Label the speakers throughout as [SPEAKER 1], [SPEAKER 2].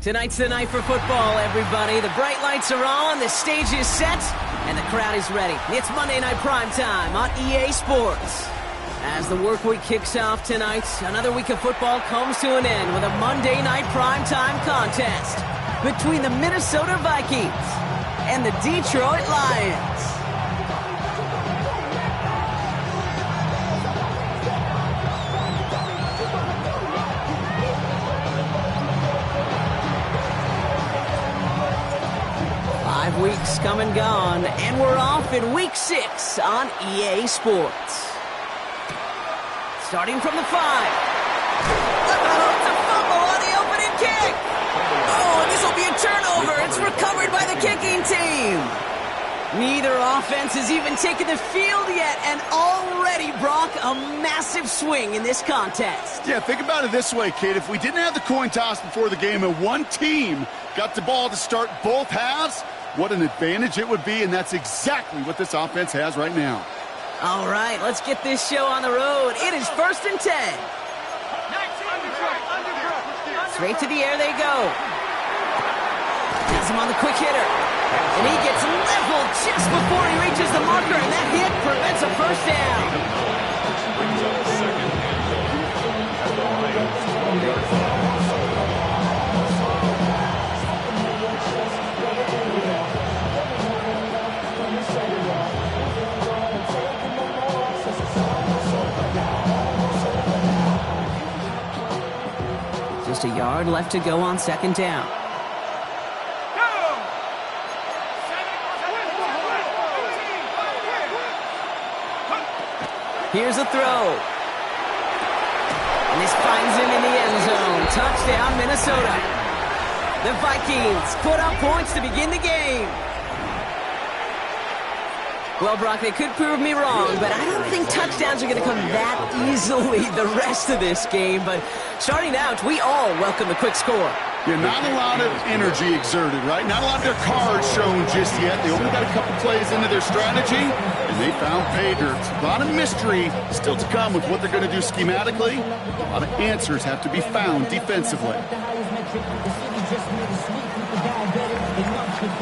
[SPEAKER 1] Tonight's the night for football, everybody. The bright lights are on, the stage is set, and the crowd is ready. It's Monday Night Primetime on EA Sports. As the work week kicks off tonight, another week of football comes to an end with a Monday Night Primetime contest between the Minnesota Vikings and the Detroit Lions. Weeks come and gone, and we're off in Week 6 on EA Sports. Starting from the 5. It's a fumble on the opening kick. Oh, this will be a turnover. It's recovered by the kicking team. Neither offense has even taken the field yet, and already, Brock, a massive swing in this contest.
[SPEAKER 2] Yeah, think about it this way, kid. If we didn't have the coin toss before the game and one team got the ball to start both halves, what an advantage it would be, and that's exactly what this offense has right now.
[SPEAKER 1] All right, let's get this show on the road. It is 1st and 10. Straight to the air they go. Has him on the quick hitter. And he gets leveled just before he reaches the marker, and that hit prevents a first down. Just a yard left to go on 2nd down. Here's a throw. And this finds him in the end zone. Touchdown, Minnesota. The Vikings put up points to begin the game. Well, Brock, they could prove me wrong, but I don't think touchdowns are going to come that easily the rest of this game. But starting out, we all welcome the quick score.
[SPEAKER 2] Yeah, not a lot of energy exerted, right? Not a lot of their cards shown just yet. They only got a couple plays into their strategy, and they found pay dirt. A lot of mystery still to come with what they're going to do schematically. A lot of answers have to be found defensively.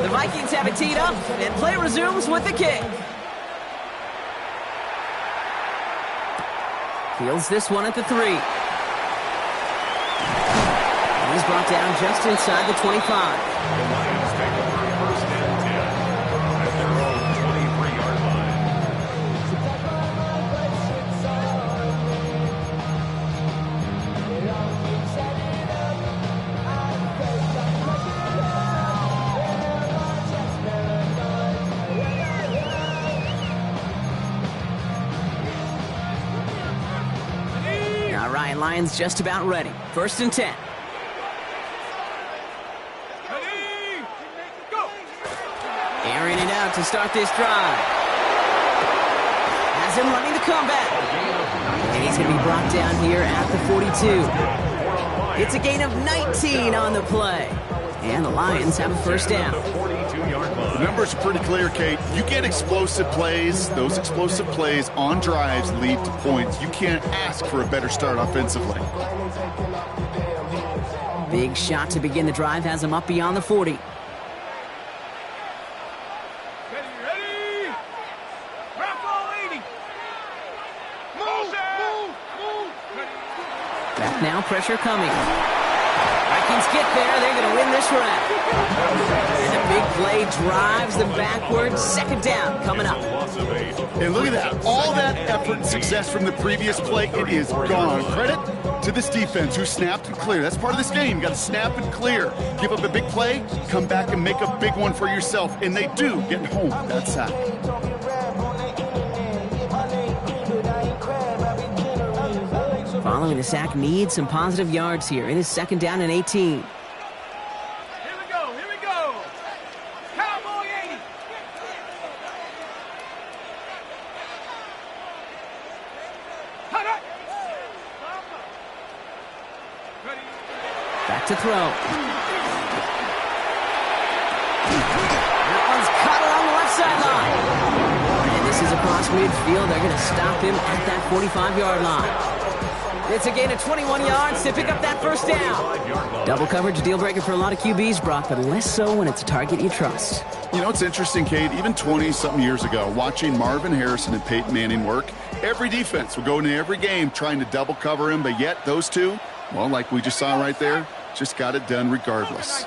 [SPEAKER 1] The Vikings have it teed up, and play resumes with the kick. Fields this one at the 3. And he's brought down just inside the 25.
[SPEAKER 3] The Lions take over 1st and 10 at their own 23-yard line.
[SPEAKER 1] All right, Lions just about ready. 1st and 10. Airing it out to start this drive. Has him running the comeback. And he's going to be brought down here at the 42. It's a gain of 19 on the play. And the Lions have a first down.
[SPEAKER 2] The numbers are pretty clear, Kate. You get explosive plays. Those explosive plays on drives lead to points. You can't ask for a better start offensively.
[SPEAKER 1] Big shot to begin the drive has him up beyond the 40. Back now, pressure coming. Vikings get there. They're going to win this round. And a big play drives them backwards. 2nd down coming up.
[SPEAKER 2] And look at that. All that effort and success from the previous play, it is gone. Credit to this defense who snapped and cleared. That's part of this game. You got to snap and clear. Give up a big play, come back and make a big one for yourself. And they do get home with that sack.
[SPEAKER 1] Following the sack needs some positive yards here. It is 2nd down and 18.
[SPEAKER 4] Here we go. Cowboy 80.
[SPEAKER 1] Back to throw. That one's caught along the left sideline. And this is across midfield. They're going to stop him at that 45-yard line. It's a gain of 21 yards to pick up that first down. Double coverage, a deal breaker for a lot of QBs, Brock, but less so when it's a target you trust.
[SPEAKER 2] You know, it's interesting, Kate, even 20-something years ago, watching Marvin Harrison and Peyton Manning work, every defense would go into every game trying to double cover him, but yet those two, well, like we just saw right there, just got it done regardless.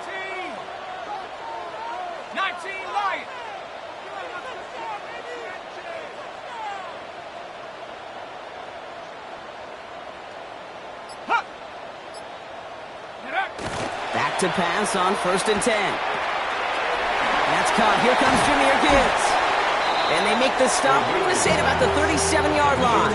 [SPEAKER 4] 19 Lions.
[SPEAKER 1] Back to pass on 1st and 10. That's caught. Here comes Jahmyr Gibbs. And they make the stop. We're going to say at about the 37-yard line.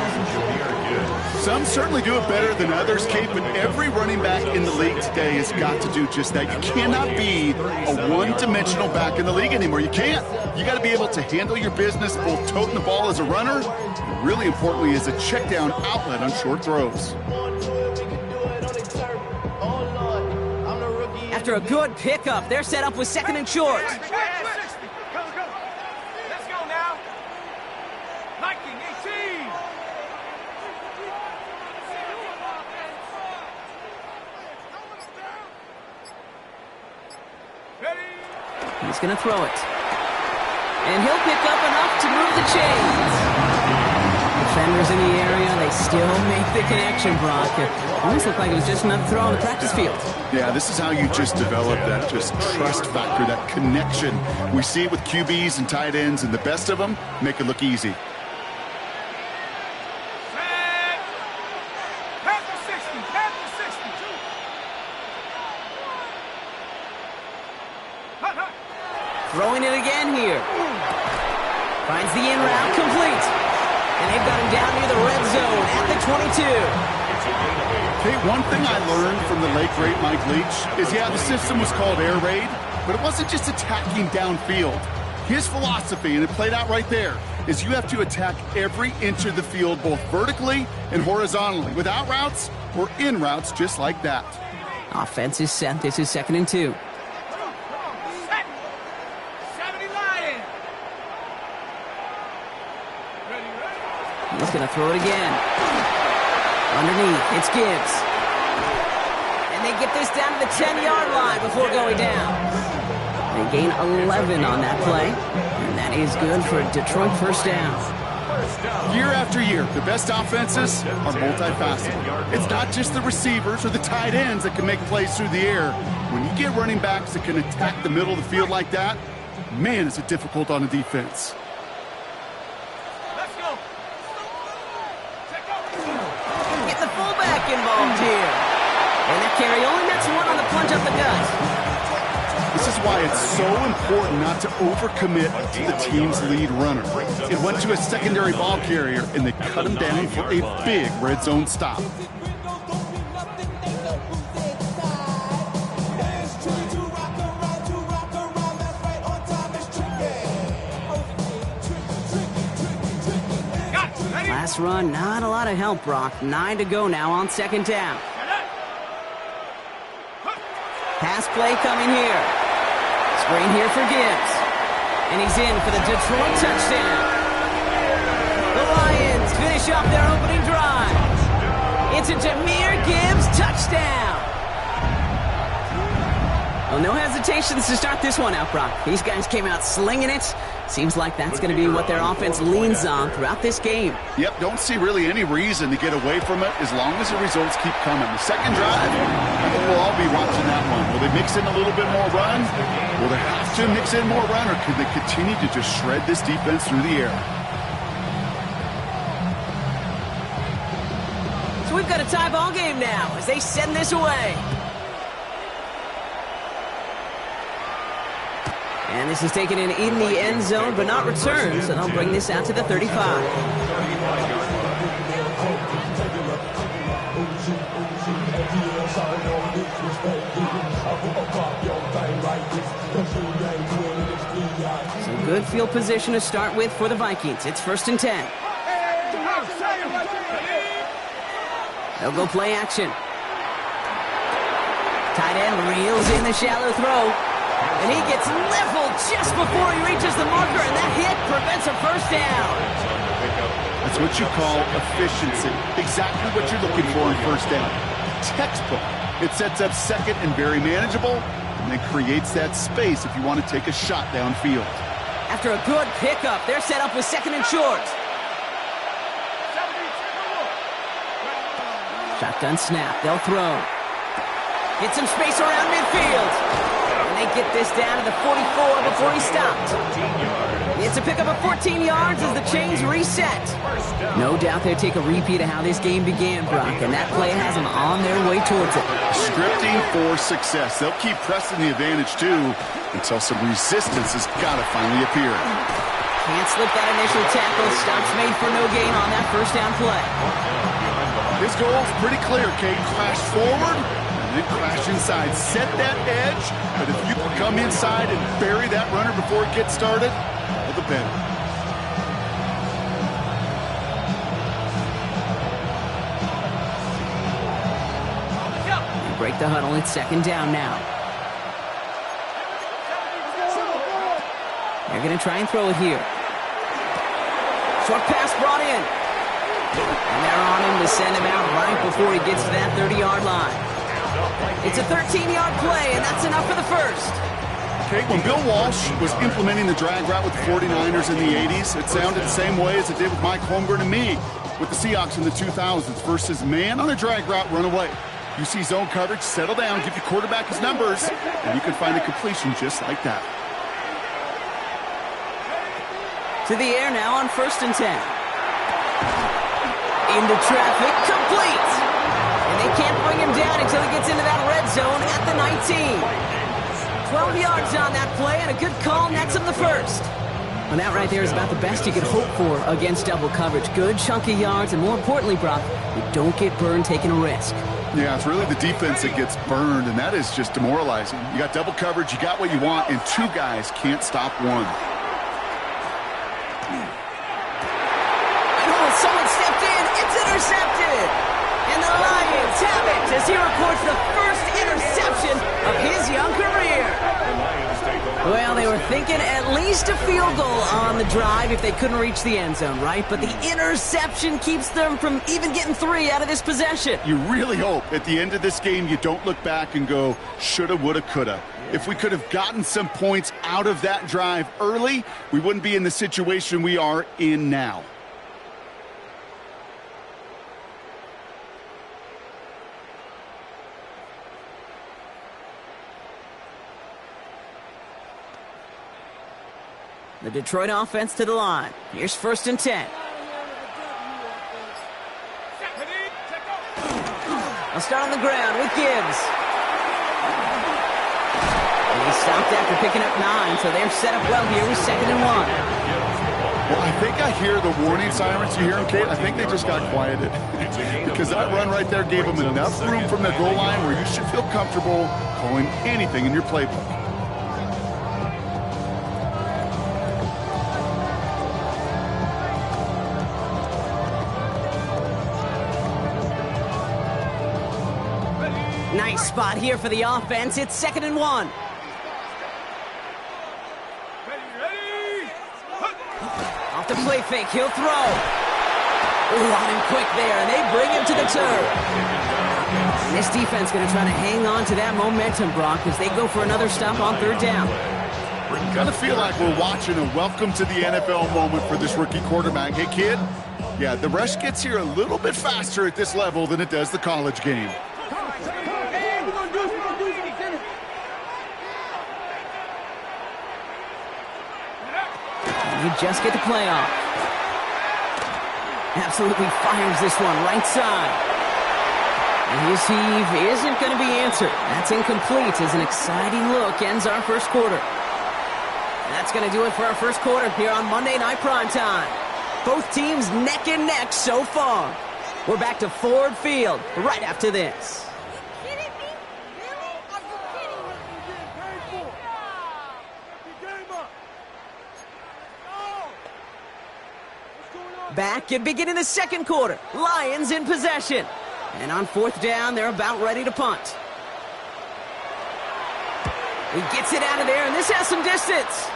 [SPEAKER 2] Some certainly do it better than others, Kate, but every running back in the league today has got to do just that. You cannot be a one-dimensional back in the league anymore. You can't. You got to be able to handle your business, both toting the ball as a runner, and really importantly as a check-down outlet on short throws.
[SPEAKER 1] After a good pickup, they're set up with 2nd and short.
[SPEAKER 4] Let's go now. 19-18. Ready?
[SPEAKER 1] He's going to throw it. And he'll pick up enough to move the chains. Defenders in the area, they still make the connection, Brock. It almost looked like it was just another throw on the practice field.
[SPEAKER 2] Yeah, this is how you just develop that just trust factor, that connection. We see it with QBs and tight ends, and the best of them make it look easy.
[SPEAKER 1] Throwing it again here. Finds the in route complete. And they've got him down near the red zone at the 22.
[SPEAKER 2] Okay, one thing I learned from the late, great Mike Leach is, yeah, the system was called air raid, but it wasn't just attacking downfield. His philosophy, and it played out right there, is you have to attack every inch of the field, both vertically and horizontally, without routes or in routes just like that.
[SPEAKER 1] Offense is set. This is 2nd and 2. He's going to throw it again. Underneath, it's Gibbs. And they get this down to the 10-yard line before going down. They gain 11 on that play. And that is good for a Detroit first down.
[SPEAKER 2] Year after year, the best offenses are multifaceted. It's not just the receivers or the tight ends that can make plays through the air. When you get running backs that can attack the middle of the field like that, man, is it difficult on a defense.
[SPEAKER 1] Involved here. And that carry only nets one on the plunge up the gut.
[SPEAKER 2] This is why it's so important not to overcommit to the team's lead runner. It went to a secondary ball carrier, and they cut him down for a big red zone stop.
[SPEAKER 1] Last run, not a lot of help, Brock. 9 to go now on 2nd down. Pass play coming here. Screen here for Gibbs. And he's in for the Detroit touchdown. The Lions finish up their opening drive. It's a Jahmyr Gibbs touchdown. Well, no hesitations to start this one out, Brock. These guys came out slinging it. Seems like that's going to be what their offense leans on throughout this game.
[SPEAKER 2] Yep, don't see really any reason to get away from it as long as the results keep coming. The second drive, I think we'll all be watching that one. Will they mix in a little bit more run? Will they have to mix in more run, or could they continue to just shred this defense through the air?
[SPEAKER 1] So we've got a tie ball game now as they send this away. And this is taken in the end zone, but not returned, so they'll bring this out to the 35. So good field position to start with for the Vikings. It's 1st and 10. They'll go play action. Tight end reels in the shallow throw. And he gets leveled just before he reaches the marker, and that hit prevents a first down.
[SPEAKER 2] I That's what you call efficiency. Exactly what you're looking for in first down. Textbook. It sets up second and very manageable, and then creates that space if you want to take a shot downfield.
[SPEAKER 1] After a good pickup, they're set up with second and short. Shotgun snap. They'll throw. Get some space around midfield. And they get this down to the 44 before he stopped. It's a pickup of 14 yards as the chains reset. No doubt they'll take a repeat of how this game began, Brock, and that play has them on their way towards it.
[SPEAKER 2] Scripting for success. They'll keep pressing the advantage, too, until some resistance has got to finally appear.
[SPEAKER 1] Can't slip that initial tackle. Stops made for no gain on that first down play.
[SPEAKER 2] His goal is pretty clear, Kate. Crash forward, and then crash inside. Set that edge, but if you can come inside and bury that runner before it gets started, all the better.
[SPEAKER 1] They break the huddle. It's second down now. They're going to try and throw it here. Short pass brought in. And they're on him to send him out right before he gets to that 30-yard line. It's a 13-yard play, and that's enough for the first.
[SPEAKER 2] Okay, when Bill Walsh was implementing the drag route with the 49ers in the 80s, it sounded the same way as it did with Mike Holmgren and me with the Seahawks in the 2000s versus man on a drag route, run away. You see zone coverage, settle down, give your quarterback his numbers, and you can find a completion just like that.
[SPEAKER 1] To the air now on 1st and 10. Into traffic, complete. And they can't bring him down until he gets into that red zone at the 19. 12 yards on that play, and a good call nets him the first. Well, that right there is about the best you could hope for against double coverage. Good chunky yards, and more importantly, Brock, you don't get burned taking a risk.
[SPEAKER 2] Yeah, it's really the defense that gets burned, and that is just demoralizing. You got double coverage, you got what you want, and two guys can't stop one.
[SPEAKER 1] Someone stepped in. It's intercepted. And the Lions have it as he records the first interception of his young career. Well, they were thinking at least a field goal on the drive if they couldn't reach the end zone, right? But the interception keeps them from even getting 3 out of this possession.
[SPEAKER 2] You really hope at the end of this game you don't look back and go, shoulda, woulda, coulda. If we could have gotten some points out of that drive early, we wouldn't be in the situation we are in now.
[SPEAKER 1] The Detroit offense to the line. Here's 1st and 10. I'll start on the ground with Gibbs. And he stopped after picking up 9, so they're set up well here with 2nd and 1.
[SPEAKER 2] Well, I think I hear the warning sirens. You hear them, Kate? I think they just got quieted. Because that run right there gave them enough room from the goal line where you should feel comfortable calling anything in your playbook.
[SPEAKER 1] Nice spot here for the offense. It's 2nd and 1. Off the play fake, he'll throw. Ooh, on him quick there, and they bring him to the turf. And this defense going to try to hang on to that momentum, Brock, as they go for another stop on 3rd down.
[SPEAKER 2] Kind of feel like we're watching a welcome to the NFL moment for this rookie quarterback. Hey, kid, yeah, the rush gets here a little bit faster at this level than it does the college game.
[SPEAKER 1] You just get the play off. Absolutely fires this one right side. And his heave isn't going to be answered. That's incomplete as an exciting look ends our first quarter. And that's going to do it for our first quarter here on Monday Night Primetime. Both teams neck and neck so far. We're back to Ford Field right after this. Back and beginning the second quarter. Lions in possession. And on 4th down, they're about ready to punt. He gets it out of there, and this has some distance.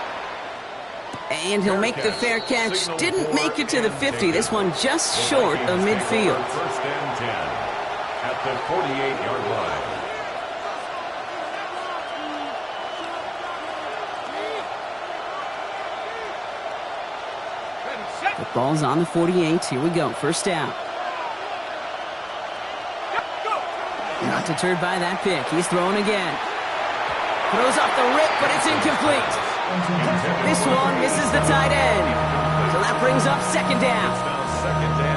[SPEAKER 1] And he'll make the fair catch. Didn't make it to the 50. This one just short of midfield.
[SPEAKER 3] First and 10 at the 48-yard line.
[SPEAKER 1] The ball's on the 48. Here we go. First down. Not deterred by that pick. He's throwing again. Throws off the rip, but it's incomplete. This one misses the tight end. So that brings up second down.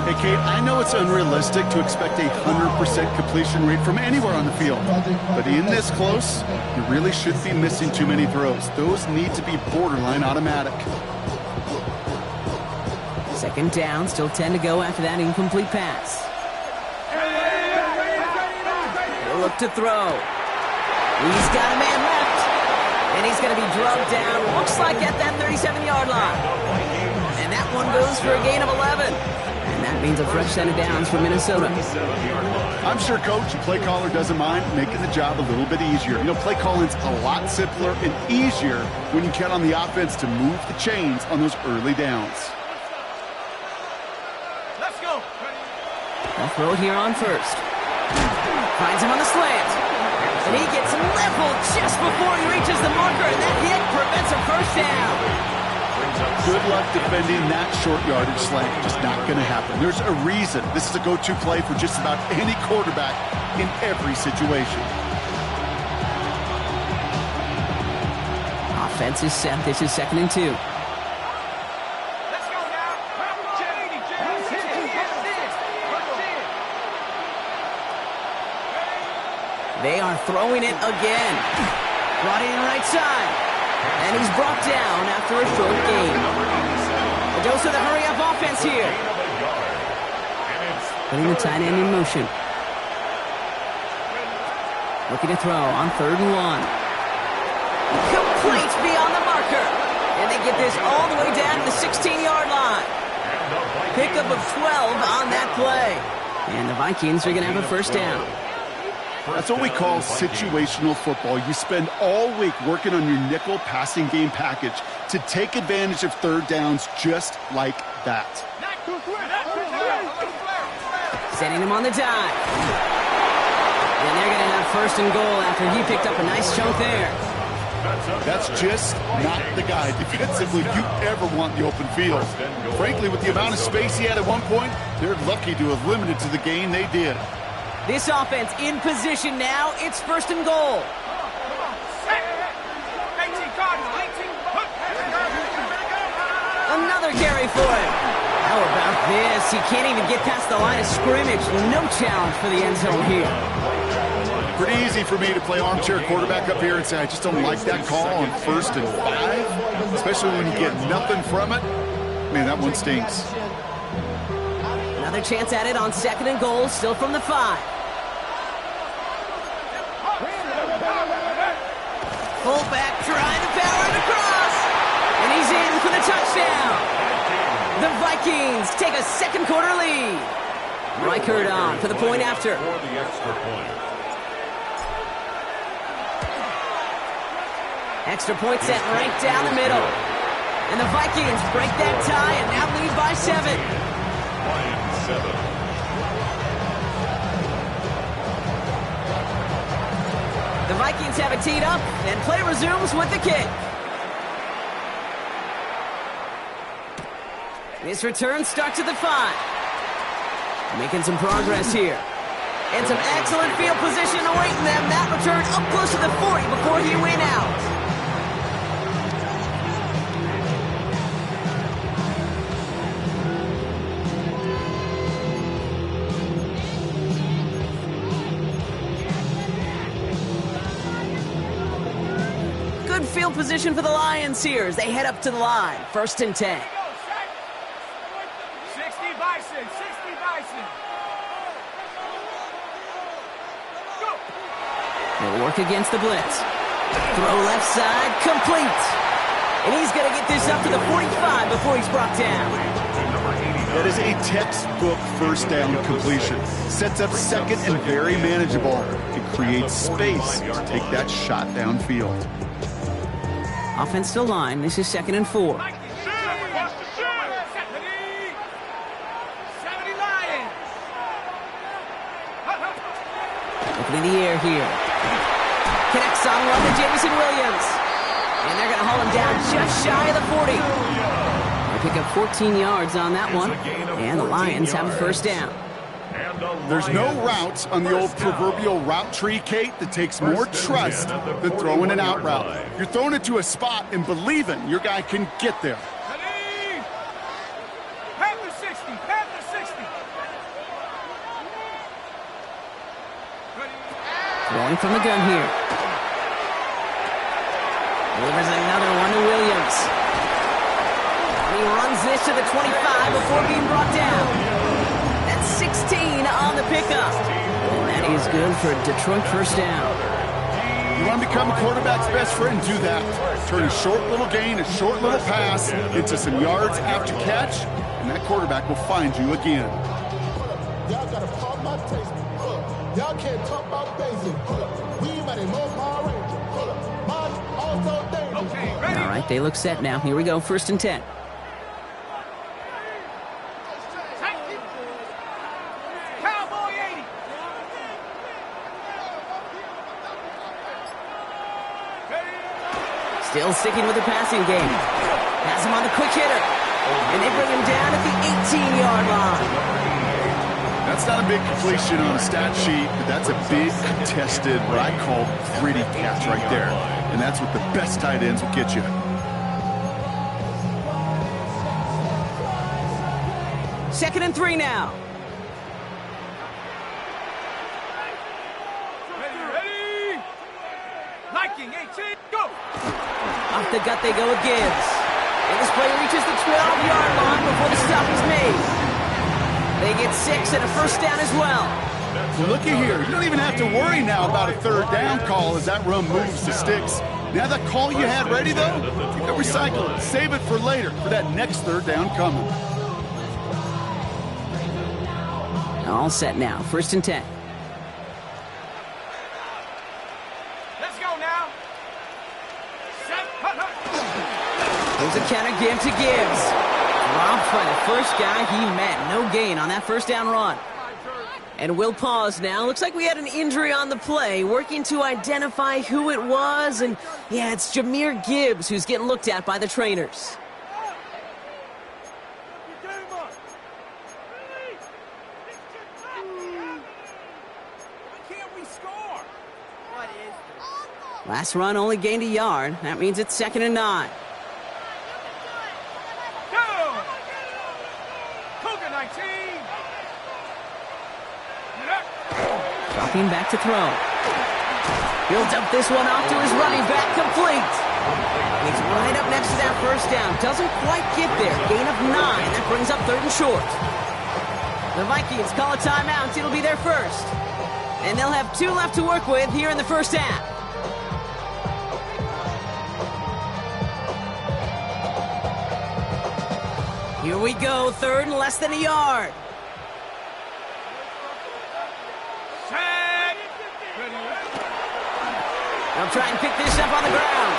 [SPEAKER 2] Hey, Kate, I know it's unrealistic to expect a 100% completion rate from anywhere on the field. But in this close, you really shouldn't be missing too many throws. Those need to be borderline automatic.
[SPEAKER 1] Second down, still 10 to go after that incomplete pass. He'll look to throw. He's got a man left. And he's going to be drugged down, looks like at that 37-yard line. And that one goes for a gain of 11. And that means a fresh set of downs for Minnesota.
[SPEAKER 2] I'm sure Coach, the play caller, doesn't mind making the job a little bit easier. You know, play calling's a lot simpler and easier when you count on the offense to move the chains on those early downs.
[SPEAKER 4] Let's go.
[SPEAKER 1] They'll throw it here on first. Finds him on the slant. And he gets leveled just before he reaches the marker, and that hit prevents a first down.
[SPEAKER 2] Good luck defending that short yardage slant. Just not going to happen. There's a reason this is a go-to play for just about any quarterback in every situation.
[SPEAKER 1] Offense is set. This is 2nd and 2.
[SPEAKER 4] Let's go now.
[SPEAKER 1] They are throwing it again. Brought in right side. And he's brought down after a short gain. A dose of the hurry-up offense here. Putting the tight end in motion. Looking to throw on 3rd and 1. Complete beyond the marker. And they get this all the way down to the 16-yard line. Pickup of 12 on that play. And the Vikings are going to have a first down.
[SPEAKER 2] That's what we call situational football. You spend all week working on your nickel passing game package to take advantage of third downs just like that.
[SPEAKER 1] Setting him on the dive. And they're going to have 1st and goal after he picked up a nice chunk there.
[SPEAKER 2] That's just not the guy defensively you ever want in the open field. Frankly, with the amount of space he had at one point, they're lucky to have limited to the gain they did.
[SPEAKER 1] This offense in position now. It's 1st and goal. Another carry for him. How about this? He can't even get past the line of scrimmage. No challenge for the end zone here.
[SPEAKER 2] Pretty easy for me to play armchair quarterback up here and say, I just don't like that call on 1st and 5, especially when you get nothing from it. Man, that one stings.
[SPEAKER 1] Another chance at it on 2nd and goal, still from the 5. Fullback trying to power it across. And he's in for the touchdown. The Vikings take a 2nd quarter lead. Reichert on for the point after.
[SPEAKER 3] For the extra point.
[SPEAKER 1] Extra point set right down the middle. And the Vikings break that tie and now lead by 7.
[SPEAKER 3] Lions 7.
[SPEAKER 1] The Vikings have it teed up, and play resumes with the kick. This return starts at the 5. Making some progress here. And some excellent field position awaiting them. That return up close to the 40 before he went out. Field position for the Lions here as they head up to the line. 1st and 10.
[SPEAKER 4] 60 Bison, 60 Bison. Go.
[SPEAKER 1] They'll work against the blitz. Throw left side, complete. And he's going to get this up to the 45 before he's brought down.
[SPEAKER 2] That is a textbook 1st down completion. Sets up 2nd and very manageable. It creates space to take that shot downfield.
[SPEAKER 1] Offense to line. This is 2nd and 4. Looking in the air here. Connects on one to Jameson Williams. And they're going to haul him down just shy of the 40. They pick up 14 yards on that one. And the Lions have a first down.
[SPEAKER 2] There's no route on the old proverbial route tree, Kate, that takes more trust than throwing an out route. You're throwing it to a spot and believing your guy can get there.
[SPEAKER 4] Ready? Pat the 60. Pat the 60. Ready?
[SPEAKER 1] Throwing from the gun here. Delivers another one to Williams. He runs this to the 25 before being brought down. That's 16 on the pickup. And that is good for a Detroit first down.
[SPEAKER 2] You want to become a quarterback's best friend, do that. Turn a short little gain, a short little pass into some yards after catch, and that quarterback will find you again.
[SPEAKER 5] Y'all gotta pop my taste. Y'all can't talk about basic. We might have more Power Ranger. Mine also dangerous.
[SPEAKER 4] Okay, ready?
[SPEAKER 1] All right, they look set now. Here we go, 1st and 10.
[SPEAKER 4] Cowboy 80.
[SPEAKER 1] Still sticking with the passing game. Has him on the quick hitter. And they bring him down at the 18-yard line.
[SPEAKER 2] That's not a big completion on a stat sheet, but that's a big contested, what I call gritty catch right there. And that's what the best tight ends will get you.
[SPEAKER 1] Second and 3 now.
[SPEAKER 4] Ready? Liking 18. Go.
[SPEAKER 1] Off the gut they go with Gibbs. And this play reaches the 12-yard line before the stop is made. They get 6 and a first down as well.
[SPEAKER 2] Well, looky here. You don't even have to worry now about a 3rd down call as that run moves to sticks. Now that call you had ready, though, you can recycle it. Save it for later for that next 3rd down coming.
[SPEAKER 1] All set now. 1st and 10.
[SPEAKER 4] Let's go now. Set. Hut, hut.
[SPEAKER 1] There's a counter give to Gibbs. Dropped by the first guy he met. No gain on that first down run. And we'll pause now. Looks like we had an injury on the play. Working to identify who it was. And yeah, it's Jahmyr Gibbs who's getting looked at by the trainers.
[SPEAKER 4] Can't we score? What is
[SPEAKER 1] Last run only gained a yard. That means it's 2nd and 9.
[SPEAKER 4] Go! Cougar 19.
[SPEAKER 1] Dropping back to throw. He'll dump this one off to his running back, complete. He's right up next to that first down. Doesn't quite get there. Gain of 9. That brings up 3rd and short. The Vikings call a timeout. It'll be their first. And they'll have 2 left to work with here in the first half. Here we go. 3rd and less than a yard.
[SPEAKER 4] Set. Ready.
[SPEAKER 1] They'll try and pick this up on the ground.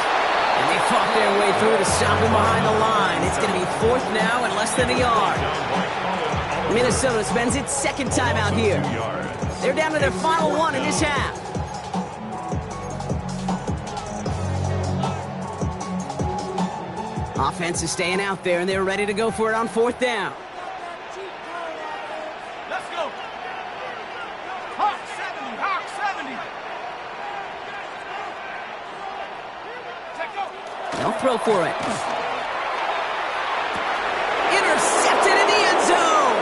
[SPEAKER 1] And they fought their way through to stop him behind the line. It's going to be 4th now and less than a yard. Minnesota spends its 2nd timeout here. They're down to their final 1 in this half. Offense is staying out there, and they're ready to go for it on 4th down.
[SPEAKER 4] Let's go. Hawk 70. Hawk 70. Check go.
[SPEAKER 1] They'll throw for it. Intercepted in the end zone.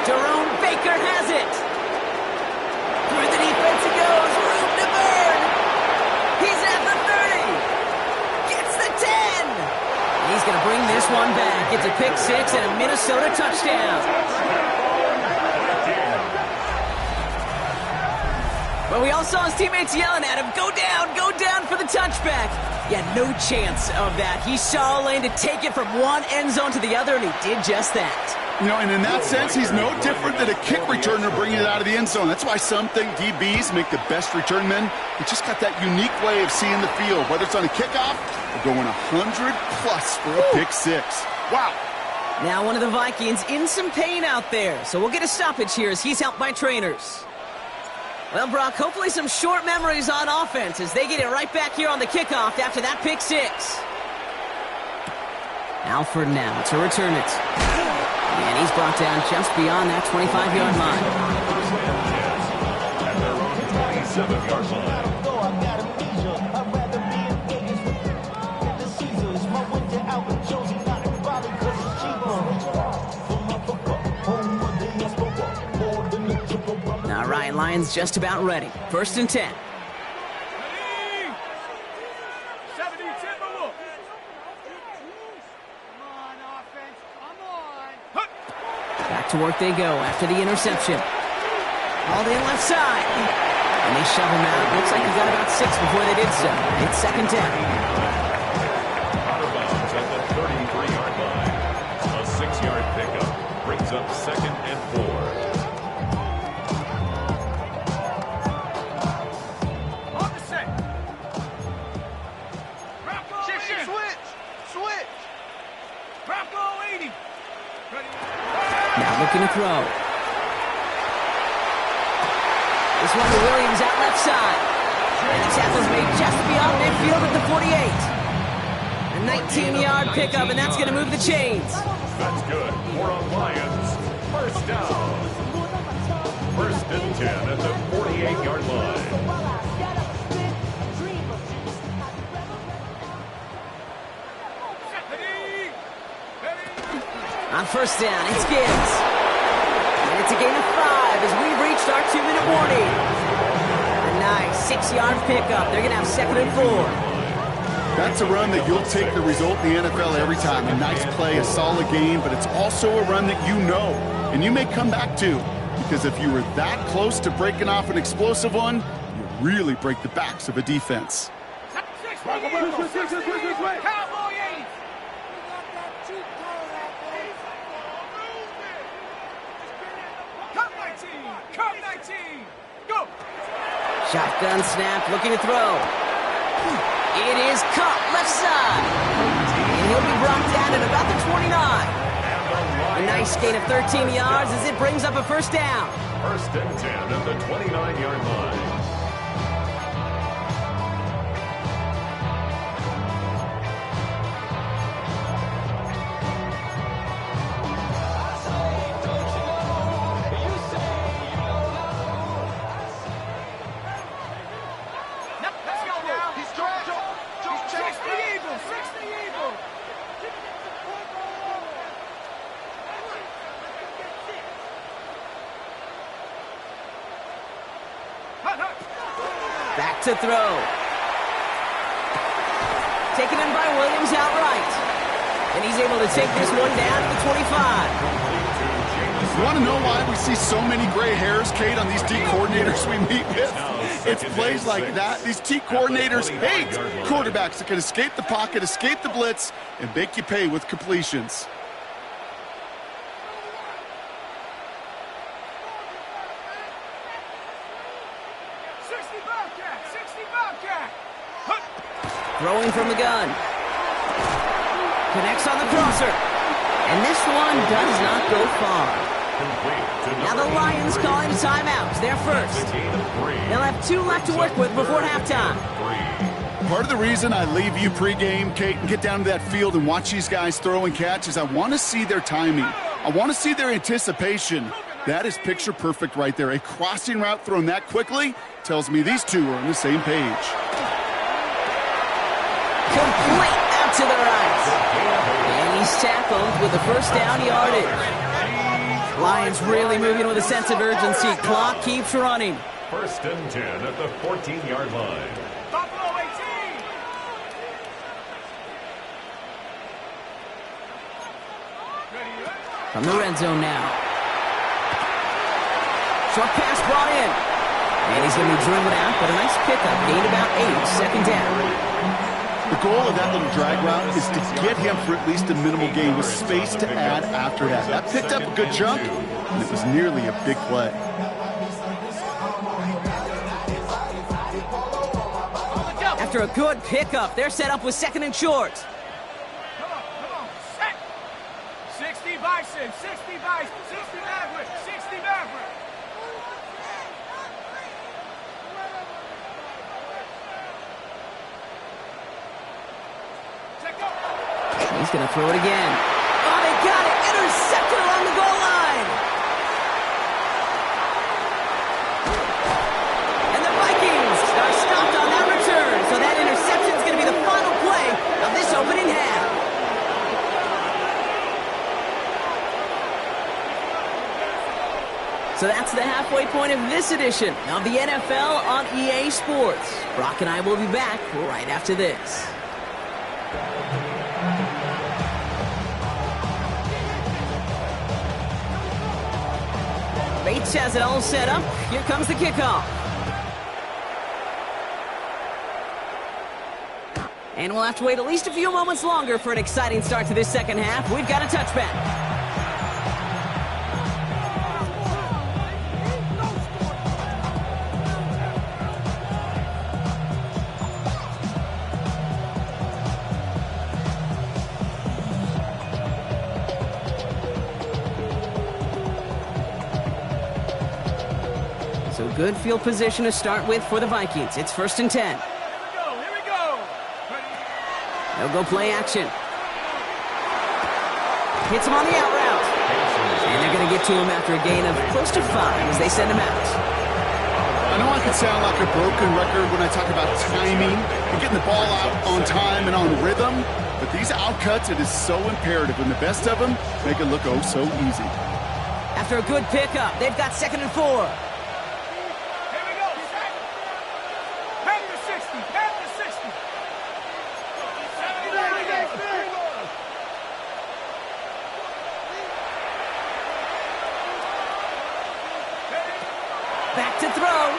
[SPEAKER 1] Jerome Baker has it. Through the defense it goes. Room to burn. He's at the 30. Gets the 10. He's going to bring this one back. It's a pick 6 and a Minnesota touchdown. But we all saw his teammates yelling at him, go down for the touchback. Yeah, no chance of that. He saw a lane to take it from one end zone to the other, and he did just that.
[SPEAKER 2] You know, and in that sense, he's no different than a kick returner bringing it out of the end zone. That's why some think DBs make the best return men. He just got that unique way of seeing the field, whether it's on a kickoff or going 100+ for a pick 6. Wow.
[SPEAKER 1] Now one of the Vikings in some pain out there, so we'll get a stoppage here as he's helped by trainers. Well, Brock, hopefully some short memories on offense as they get it right back here on the kickoff after that pick six. Alford now to return it. And he's brought down just beyond that 25-yard line.
[SPEAKER 3] At their own 27-yard line.
[SPEAKER 1] All right, Lions just about ready. 1st and 10.
[SPEAKER 4] 70 Timberwolves. Come on, offense. Come on.
[SPEAKER 1] Back to work they go after the interception. Hauled in left side. And they shove him out. Looks like he got about 6 before they did so. It's 2nd down.
[SPEAKER 3] Out of bounds at the 33-yard line. A 6-yard pickup brings up 2nd and 4.
[SPEAKER 1] Now looking to throw. This one to Williams out left side. And the tackle's made just beyond midfield at the 48. A 19-yard pickup, and that's going to move the chains.
[SPEAKER 3] That's good. 4 on Lions. 1st down. 1st and 10 at the 48-yard line.
[SPEAKER 1] On 1st down, it's Gibbs. And it's a gain of 5 as we've reached our 2-minute warning. A nice 6-yard pickup. They're going to have 2nd and 4.
[SPEAKER 2] That's a run that you'll take the result in the NFL every time. A nice play, a solid game, but it's also a run that you know and you may come back to, because if you were that close to breaking off an explosive one, you really break the backs of a defense.
[SPEAKER 4] Cowboy 80. Cut 19. Go.
[SPEAKER 1] Shotgun snap, looking to throw. It is caught left side. And he'll be brought down at about the 29. A nice gain of 13 yards as it brings up a 1st down.
[SPEAKER 3] 1st and 10 at the 29-yard line.
[SPEAKER 1] Back to throw. Taken in by Williams outright. And he's able to take this one down to the 25.
[SPEAKER 2] You want to know why we see so many gray hairs, Kate, on these D coordinators we meet with? It's plays like that. These D coordinators hate quarterbacks that can escape the pocket, escape the blitz, and make you pay with completions.
[SPEAKER 1] Throwing from the gun. Connects on the crosser. And this one does not go far. Now the Lions calling timeouts. They're first. They'll have 2 left to work with before halftime.
[SPEAKER 2] Part of the reason I leave you pregame, Kate, and get down to that field and watch these guys throw and catch is I want to see their timing. I want to see their anticipation. That is picture perfect right there. A crossing route thrown that quickly tells me these two are on the same page.
[SPEAKER 1] Complete out to the right. And he's tackled with the 1st down yardage. Lions really moving with a sense of urgency. Clock keeps running.
[SPEAKER 3] 1st and 10 at the 14-yard line.
[SPEAKER 4] Buffalo 18.
[SPEAKER 1] From the red zone now. Short pass brought in. And he's going to be dribbled out, but a nice pickup. Gained about 8, 2nd down.
[SPEAKER 2] The goal of that little drag route is to get him for at least a minimal gain with space to add after that. That picked up a good chunk, and it was nearly a big play.
[SPEAKER 1] After a good pickup, they're set up with 2nd and short.
[SPEAKER 4] Come on, set. 60 Bison, 60 Bison, 60 Maverick, 60 Maverick.
[SPEAKER 1] He's going to throw it again. Oh, they got it. Intercepted along the goal line. And the Vikings are stopped on that return. So that interception is going to be the final play of this opening half. So that's the halfway point of this edition of the NFL on EA Sports. Brock and I will be back right after this. Bates has it all set up. Here comes the kickoff. And we'll have to wait at least a few moments longer for an exciting start to this second half. We've got a touchback. So good field position to start with for the Vikings. It's 1st and 10.
[SPEAKER 4] Here we go.
[SPEAKER 1] They'll go play action. Hits him on the out route. And they're going to get to him after a gain of close to 5 as they send him out.
[SPEAKER 2] I know I can sound like a broken record when I talk about timing and getting the ball out on time and on rhythm, but these outcuts, it is so imperative, and the best of them make it look oh so easy.
[SPEAKER 1] After a good pickup, they've got 2nd and 4. Back to throw.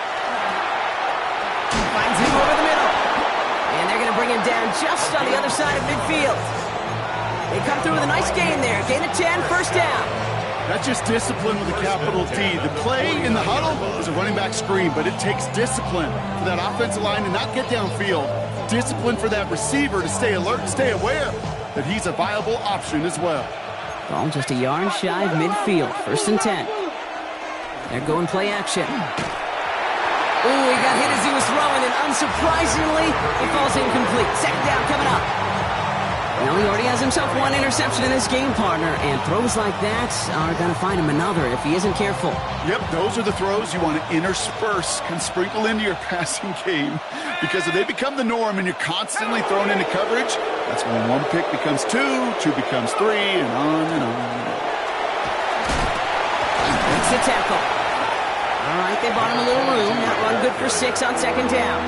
[SPEAKER 1] Finds him over the middle. And they're going to bring him down just on the other side of midfield. They come through with a nice gain there. Gain of 10, 1st down.
[SPEAKER 2] That's just discipline with a capital D. The play in the huddle is a running back screen, but it takes discipline for that offensive line to not get downfield. Discipline for that receiver to stay alert, stay aware that he's a viable option as well.
[SPEAKER 1] Ball just a yard shy of midfield. 1st and 10. They're going play action. Ooh, he got hit as he was throwing, and unsurprisingly, it falls incomplete. 2nd down coming up. Well, he already has himself 1 interception in this game, partner, and throws like that are going to find him another if he isn't careful.
[SPEAKER 2] Yep, those are the throws you want to intersperse and sprinkle into your passing game, because if they become the norm and you're constantly thrown into coverage, that's when 1 pick becomes 2, 2 becomes 3, and on and on and on.
[SPEAKER 1] Makes the tackle. All right, they bought him a little room. That run good for 6 on 2nd down.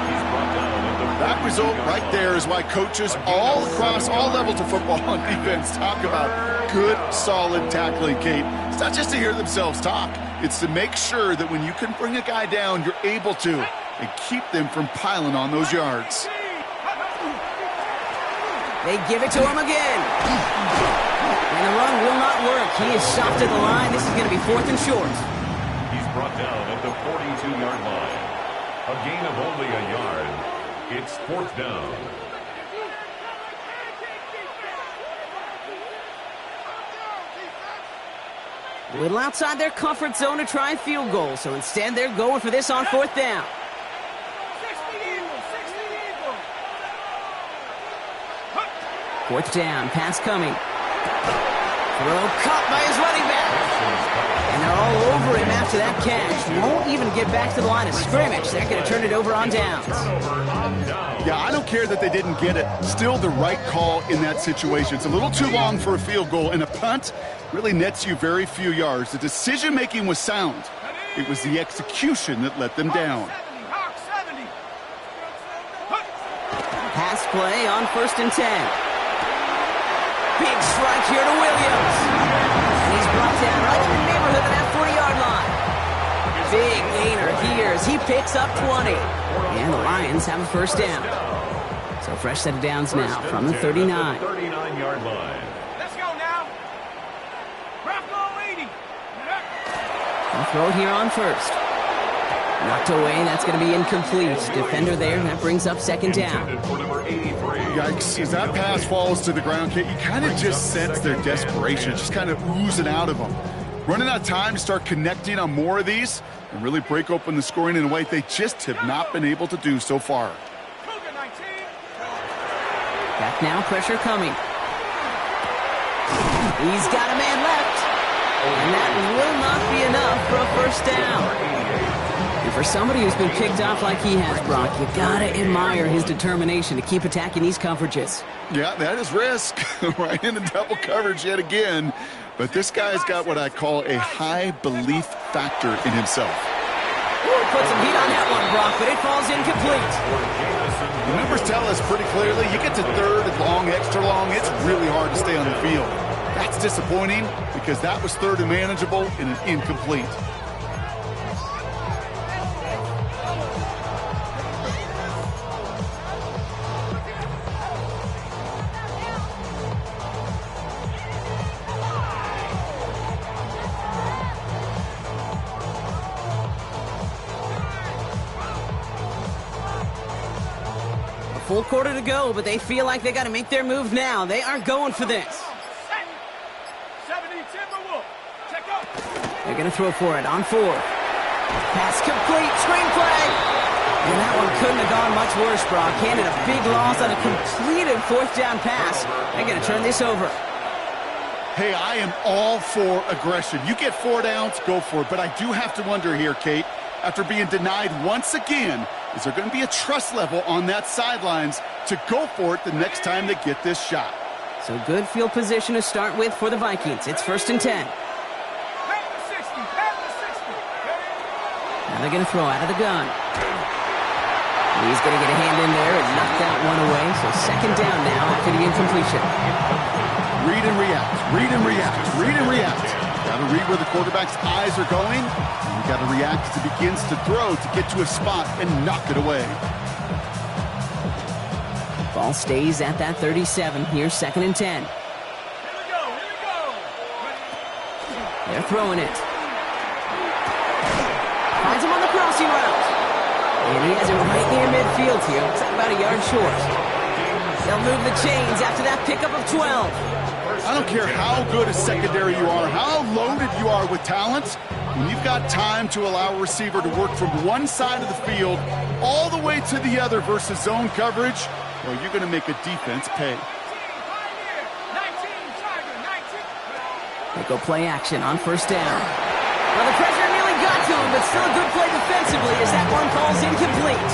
[SPEAKER 2] That result right there is why coaches all across all levels of football on defense talk about good, solid tackling, Kate. It's not just to hear themselves talk. It's to make sure that when you can bring a guy down, you're able to, and keep them from piling on those yards.
[SPEAKER 1] They give it to him again. And the run will not work. He is stopped at the line. This is going to be 4th and short.
[SPEAKER 3] He's brought down at the 42-yard line. A gain of only a yard. It's 4th down.
[SPEAKER 1] A little outside their comfort zone to try and field goal, so instead they're going for this on 4th down. 4th down, pass coming. Throw caught by his running back. And they're all over him after that catch. Won't even get back to the line of scrimmage. They're going to turn it over on downs.
[SPEAKER 2] Yeah, I don't care that they didn't get it. Still the right call in that situation. It's a little too long for a field goal, and a punt really nets you very few yards. The decision-making was sound. It was the execution that let them down.
[SPEAKER 1] Pass play on 1st and 10. Big strike here to Williams. And he's brought down right in the neighborhood of that 40-yard line. Big gainer here as he picks up 20. And the Lions have a 1st down. So fresh set of downs now from the 39.
[SPEAKER 3] 39-yard line.
[SPEAKER 4] Let's go now. Bravo 80.
[SPEAKER 1] They'll throw it here on 1st. Knocked away, that's going to be incomplete. Defender there, that brings up 2nd down.
[SPEAKER 2] Yikes, as that pass falls to the ground, Kate, you kind of just sense their desperation. It's just kind of oozing out of them. Running out of time to start connecting on more of these and really break open the scoring in a way they just have not been able to do so far.
[SPEAKER 1] Back now, pressure coming. He's got a man left. And that will not be enough for a first down. And for somebody who's been picked off like he has, Brock, you gotta admire his determination to keep attacking these coverages.
[SPEAKER 2] Yeah, that is risk. Right into double coverage yet again. But this guy's got what I call a high belief factor in himself.
[SPEAKER 1] Ooh, put some heat on that one, Brock, but it falls incomplete.
[SPEAKER 2] The numbers tell us pretty clearly, you get to third and long, extra long, it's really hard to stay on the field. That's disappointing because that was third and manageable and an incomplete.
[SPEAKER 1] Full quarter to go, but they feel like they got to make their move now. They aren't going for this.
[SPEAKER 4] 70 Timberwolf. Check up.
[SPEAKER 1] They're going to throw for it on fourth. Pass complete. Screenplay. And that one couldn't have gone much worse, Brock. Handed a big loss on a completed fourth down pass. They're going to turn this over.
[SPEAKER 2] Hey, I am all for aggression. You get 4 downs, go for it. But I do have to wonder here, Kate, after being denied once again, is there going to be a trust level on that sidelines to go for it the next time they get this shot?
[SPEAKER 1] So good field position to start with for the Vikings. It's 1st and 10. Now they're going to throw out of the gun. He's going to get a hand in there and knock that one away. So 2nd down now after the incompletion.
[SPEAKER 2] Read and react, read and react, read and react. Got to read where the quarterback's eyes are going. And you got to react as he begins to throw to get to a spot and knock it away.
[SPEAKER 1] Ball stays at that 37. Here's 2nd and 10.
[SPEAKER 4] Here we go.
[SPEAKER 1] They're throwing it. Finds him on the crossing route. And he has it right near midfield here. It's about a yard short. They'll move the chains after that pickup of 12.
[SPEAKER 2] I don't care how good a secondary you are, how loaded you are with talent, when you've got time to allow a receiver to work from one side of the field all the way to the other versus zone coverage, well, you're going to make a defense pay.
[SPEAKER 4] 19.
[SPEAKER 1] They go play action on 1st down. Well, the pressure nearly got to him, but still a good play defensively as that one falls incomplete.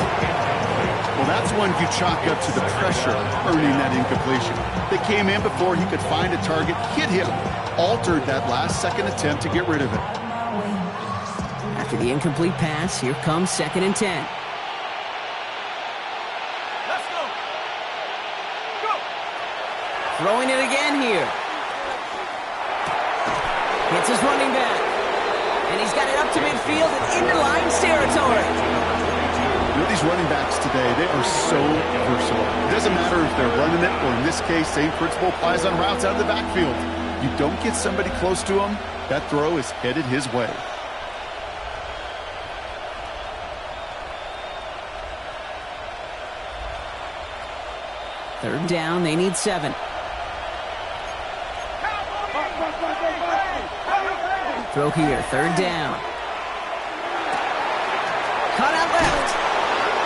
[SPEAKER 2] Well, that's one you chalk up to the pressure earning that incompletion. They came in before he could find a target, hit him, altered that last-second attempt to get rid of it.
[SPEAKER 1] After the incomplete pass, here comes 2nd and 10.
[SPEAKER 4] Let's go. Go.
[SPEAKER 1] Throwing it again here. Hits his running back. And he's got it up to midfield and into Lions territory.
[SPEAKER 2] You know, these running backs today, they are so versatile. It doesn't matter if they're running it or, in this case, same principle applies on routes out of the backfield. You don't get somebody close to him, that throw is headed his way.
[SPEAKER 1] Third down, they need 7. Throw here, 3rd down. Cut out left.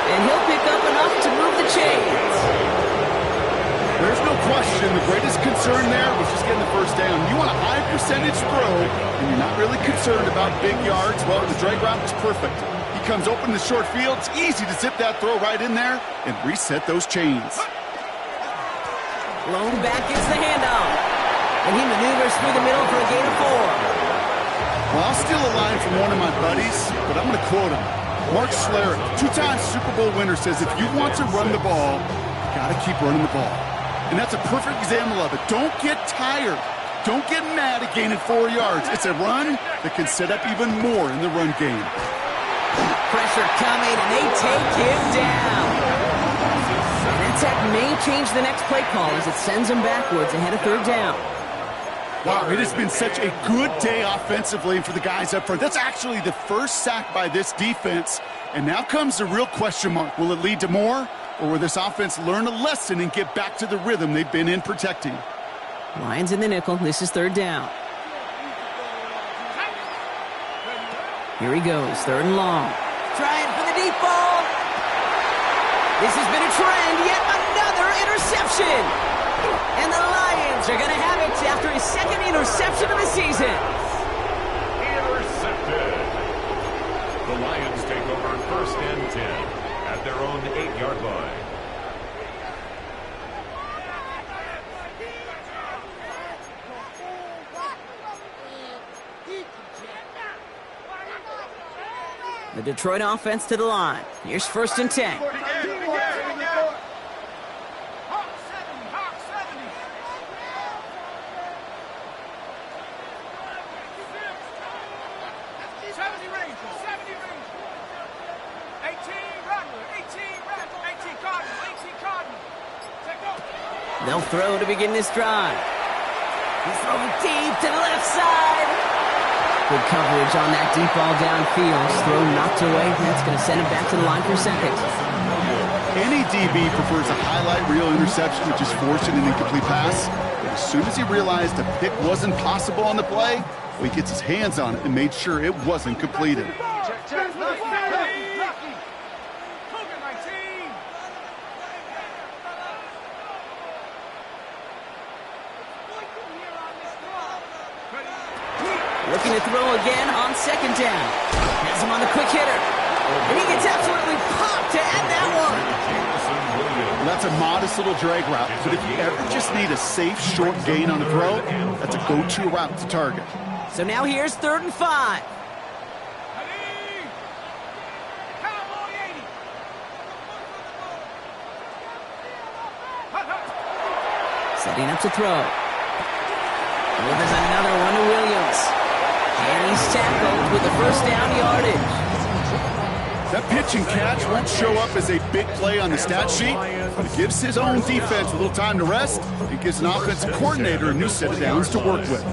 [SPEAKER 1] And he'll pick up enough to move the chains.
[SPEAKER 2] There's no question the greatest concern there was just getting the 1st down. You want a high percentage throw, and you're not really concerned about big yards. Well, the drag route was perfect. He comes open in the short field. It's easy to zip that throw right in there and reset those chains.
[SPEAKER 1] Lone back gets the handoff. And he maneuvers through the middle for a gain of 4.
[SPEAKER 2] Well, I'll steal a line from one of my buddies, but I'm going to quote him. Mark Schlereth, 2-time Super Bowl winner, says if you want to run the ball, you got to keep running the ball. And that's a perfect example of it. Don't get tired. Don't get mad at gaining 4 yards. It's a run that can set up even more in the run game.
[SPEAKER 1] Pressure coming, and they take him down. And that sack may change the next play call as it sends him backwards ahead of 3rd down.
[SPEAKER 2] Wow, it has been such a good day offensively for the guys up front. That's actually the first sack by this defense. And now comes the real question mark. Will it lead to more? Or will this offense learn a lesson and get back to the rhythm they've been in protecting?
[SPEAKER 1] Lions in the nickel. This is 3rd down. Here he goes, 3rd and long. Trying for the deep ball. This has been a trend. Yet another interception. And the Lions are going to have it after a second interception of the season.
[SPEAKER 3] Intercepted. The Lions take over 1st and 10 at their own 8-yard line.
[SPEAKER 1] The Detroit offense to the line. Here's 1st and 10.
[SPEAKER 4] Hawk 70, Hawk 70. 70 Ranger, 70 Ranger. 18 Rattler, 18 Rattler, 18 Cardinal, 18 Cardinal. Take off.
[SPEAKER 1] They'll throw to begin this drive. He's throwing deep to the left side. Good coverage on that deep ball downfield. Throw knocked away. That's going to send him back to the line for second.
[SPEAKER 2] Any DB prefers a highlight reel interception, which is forcing an incomplete pass. But as soon as he realized a pick wasn't possible on the play, he gets his hands on it and made sure it wasn't completed.
[SPEAKER 4] Check. Lucky. Cougar 19.
[SPEAKER 1] Looking to throw again on 2nd down. Has him on the quick hitter. And he gets absolutely popped to end that one.
[SPEAKER 2] That's a modest little drag route, but if you ever just need a safe, short gain on a throw, that's a go-to route to target.
[SPEAKER 1] So now here's 3rd and 5.
[SPEAKER 4] Cowboy 80.
[SPEAKER 1] Setting up to throw. Oh, there's another one to Williams. And he's tackled with the 1st down yardage.
[SPEAKER 2] That pitch and catch won't show up as a big play on the stat sheet, but it gives his own defense a little time to rest. It gives an offensive coordinator a new set of downs to work with.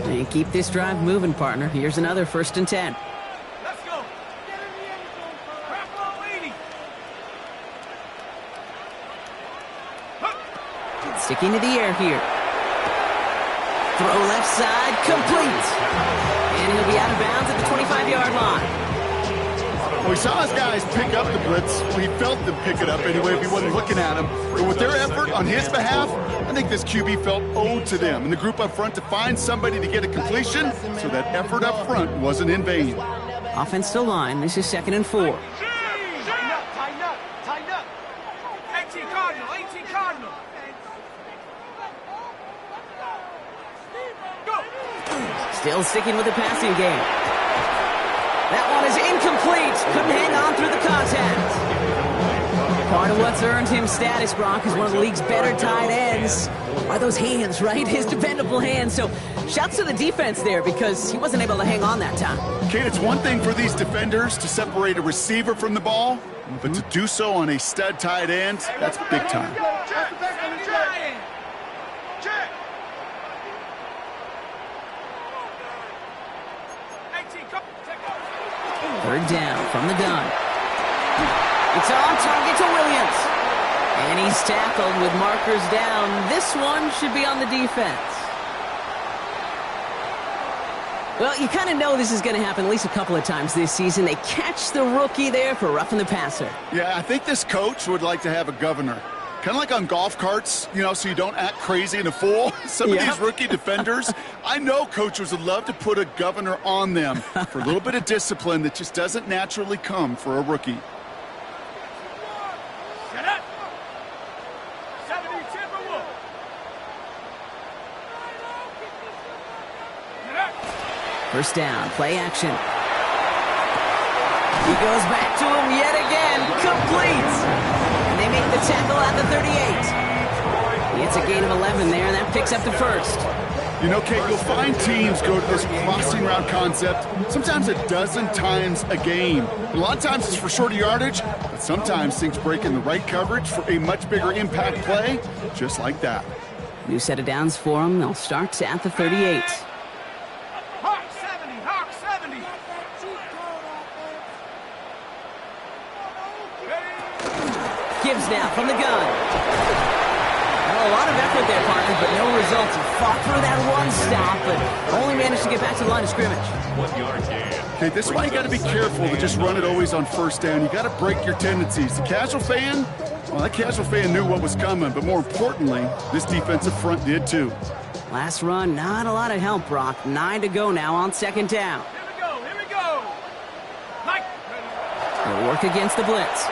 [SPEAKER 1] And keep this drive moving, partner. Here's another 1st and 10.
[SPEAKER 4] Let's go. Get in the end zone. Crap 80.
[SPEAKER 1] Sticking to the air here. Throw left side, complete. And he'll be out of bounds at the 25-yard line.
[SPEAKER 2] Well, we saw his guys pick up the blitz. Well, he felt them pick it up anyway if he wasn't looking at him. But with their effort on his behalf, I think this QB felt owed to them and the group up front to find somebody to get a completion, so that effort up front wasn't in vain.
[SPEAKER 1] Offense to line. This is 2nd and 4.
[SPEAKER 4] Tighten up. 18 Cardinal, 18 Cardinal. Go.
[SPEAKER 1] Still sticking with the passing game. That one is incomplete. Couldn't hang on through the contact. Part of what's earned him status, Brock, is one of the league's better tight ends. Are those hands, right? His dependable hands. So shouts to the defense there because he wasn't able to hang on that time.
[SPEAKER 2] Kate, it's one thing for these defenders to separate a receiver from the ball, but to do so on a stud tight end, that's big time.
[SPEAKER 4] Check.
[SPEAKER 1] 3rd down from the gun. It's on target to Williams. And he's tackled with markers down. This one should be on the defense. Well, you kind of know this is going to happen at least a couple of times this season. They catch the rookie there for roughing the passer.
[SPEAKER 2] Yeah, I think this coach would like to have a governor. Kind of like on golf carts, you know, so you don't act crazy and a fool. Some of these rookie defenders, I know coaches would love to put a governor on them for a little bit of discipline that just doesn't naturally come for a rookie.
[SPEAKER 4] Get up. 70 Timberwolf. Get up.
[SPEAKER 1] 1st down, play action. He goes back to him yet again, complete. They make the tackle at the 38. It's a gain of 11 there, and that picks up the 1st.
[SPEAKER 2] You know, Kate, you'll find teams go to this crossing route concept sometimes a dozen times a game. A lot of times it's for shorter yardage, but sometimes things break in the right coverage for a much bigger impact play, just like that.
[SPEAKER 1] New set of downs for them. They'll start at the 38.
[SPEAKER 4] Hawk 70, Hawk 70.
[SPEAKER 1] Gibbs now from the gun. Well, a lot of effort there, partner, but no results. He fought through that run stop, but only managed to get back to the line of scrimmage.
[SPEAKER 3] 1 yard gain.
[SPEAKER 2] Okay, this is why you got to be careful to just run it always on first down. You got to break your tendencies. The casual fan, well, that casual fan knew what was coming, but more importantly, this defensive front did too.
[SPEAKER 1] Last run, not a lot of help, Brock. 9 to go now on second down.
[SPEAKER 4] Here we go. Mike.
[SPEAKER 1] He'll work against the blitz.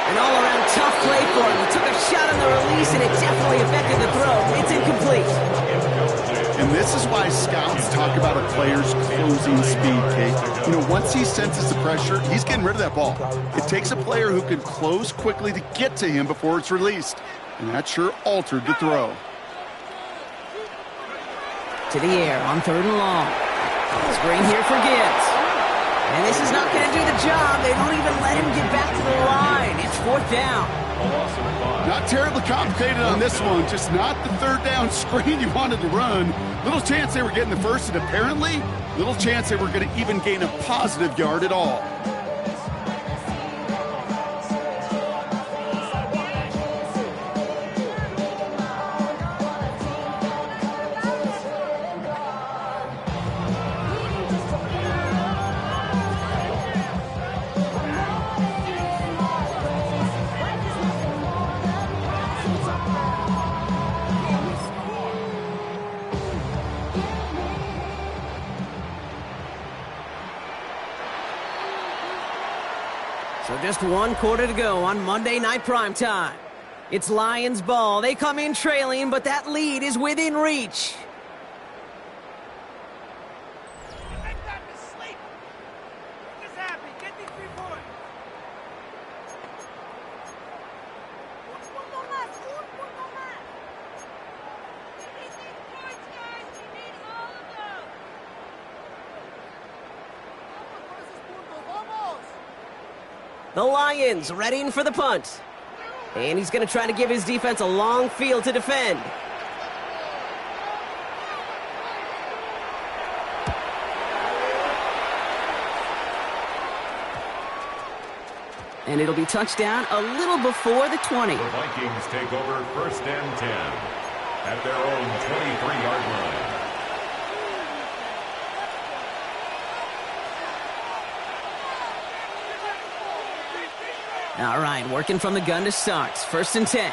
[SPEAKER 1] An all-around tough play for him. He took a shot on the release, and it definitely affected the throw. It's incomplete.
[SPEAKER 2] And this is why scouts talk about a player's closing speed, Kate. You know, once he senses the pressure, he's getting rid of that ball. It takes a player who can close quickly to get to him before it's released. And that sure altered the throw.
[SPEAKER 1] To the air on 3rd and long. Screen here for Gibbs. And this is not going to do the job. They don't even let him get back to the line. It's 4th down.
[SPEAKER 2] Not terribly complicated on this one. Just not the 3rd down screen you wanted to run. Little chance they were getting the first, and apparently little chance they were going to even gain a positive yard at all.
[SPEAKER 1] So just 1 quarter to go on Monday Night Primetime. It's Lions ball. They come in trailing, but that lead is within reach.
[SPEAKER 4] Make that mistake. Make us happy. Get these 3 points. Un punto más. We need these points, guys. We need all of them.
[SPEAKER 1] The Lions readying for the punt. And he's going to try to give his defense a long field to defend. And it'll be touchdown a little before the 20.
[SPEAKER 3] The Vikings take over 1st and 10 at their own 23-yard line.
[SPEAKER 1] All right, working from the gun to start. 1st and 10.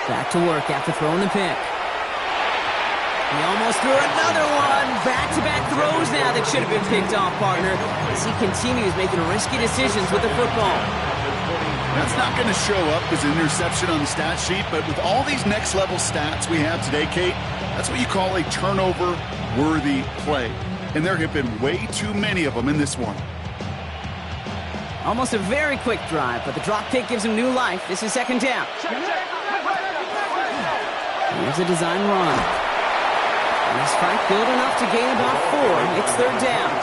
[SPEAKER 1] Back to work after throwing the pick. He almost threw another one. Back-to-back throws now that should have been picked off, partner, as he continues making risky decisions with the football.
[SPEAKER 2] That's not going to show up as an interception on the stat sheet, but with all these next-level stats we have today, Kate, that's what you call a turnover-worthy play. And there have been way too many of them in this one.
[SPEAKER 1] Almost a very quick drive, but the drop kick gives him new life. This is 2nd down. Here's a design run. And he's quite good enough to gain about 4. It's 3rd down.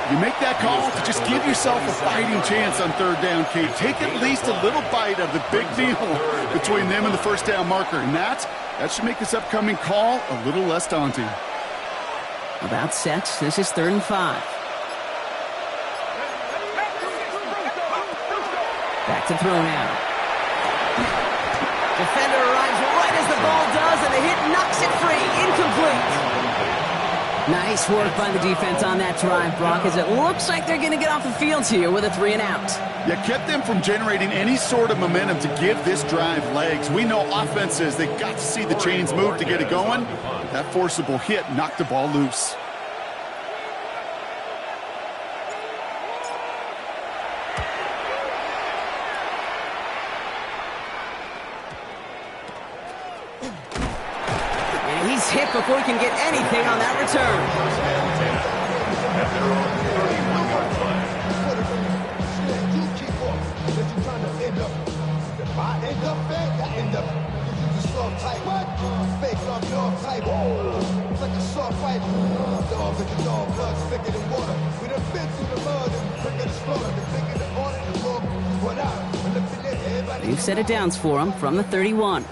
[SPEAKER 2] You make that call to just give yourself a fighting chance on 3rd down, Kate. Take at least a little bite of the big deal between them and the 1st down marker. And that should make this upcoming call a little less daunting.
[SPEAKER 1] About set. This is 3rd and 5. Back to throw now. Defender arrives right as the ball does, and the hit knocks it free. Incomplete. Nice work by the defense on that drive, Brock, as it looks like they're going to get off the field here with a 3 and out.
[SPEAKER 2] You kept them from generating any sort of momentum to give this drive legs. We know offenses, they got to see the chains move to get it going. That forcible hit knocked the ball loose.
[SPEAKER 1] He's hit before he can get anything on that return.
[SPEAKER 3] At their own 31-yard line.
[SPEAKER 5] You keep off, that you're trying to end up. If I end up bad, I end up. You just soft type. What? Fake off dog type. It's like a soft fight. Dog like a dog, blood thicker than water. We done been through the mud and quicker to slaughter. The bigger the order, the more run out. And look at that, everybody.
[SPEAKER 1] New set of downs for him from the 31.